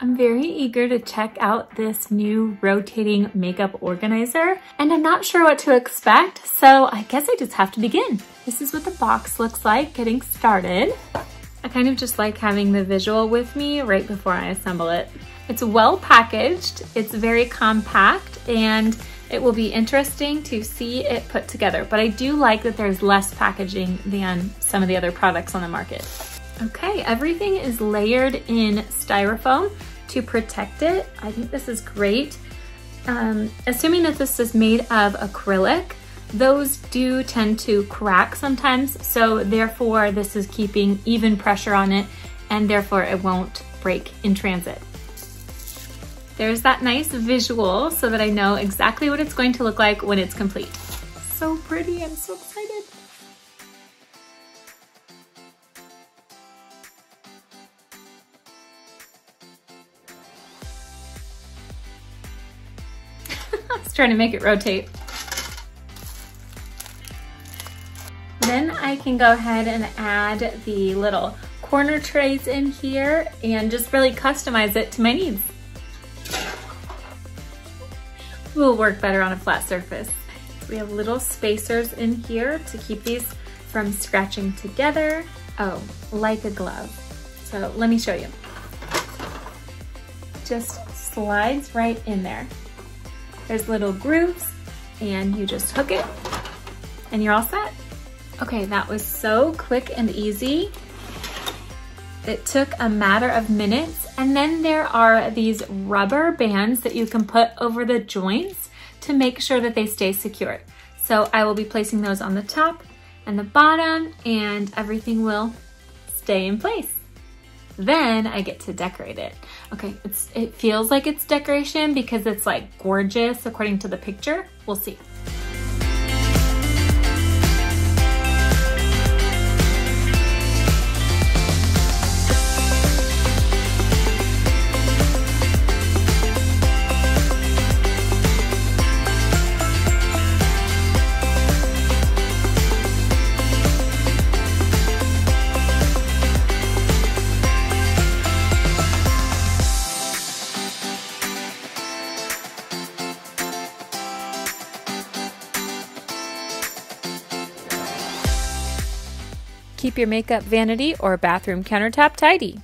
I'm very eager to check out this new rotating makeup organizer, and I'm not sure what to expect, so I guess I just have to begin. This is what the box looks like getting started. I kind of just like having the visual with me right before I assemble it. It's well packaged, it's very compact, and it will be interesting to see it put together, but I do like that there's less packaging than some of the other products on the market. Okay, everything is layered in styrofoam to protect it. I think this is great. Assuming that this is made of acrylic, those do tend to crack sometimes, so therefore this is keeping even pressure on it, and therefore it won't break in transit. There's that nice visual so that I know exactly what it's going to look like when it's complete. So pretty, I'm so excited. I was trying to make it rotate. Then I can go ahead and add the little corner trays in here and just really customize it to my needs. Will work better on a flat surface. We have little spacers in here to keep these from scratching together. Oh, like a glove. So let me show you. Just slides right in there. There's little grooves and you just hook it and you're all set. Okay, that was so quick and easy. It took a matter of minutes, and then there are these rubber bands that you can put over the joints to make sure that they stay secure. So I will be placing those on the top and the bottom, and everything will stay in place. Then I get to decorate it. Okay, it feels like it's decoration because it's like gorgeous according to the picture. We'll see. Keep your makeup vanity or bathroom countertop tidy.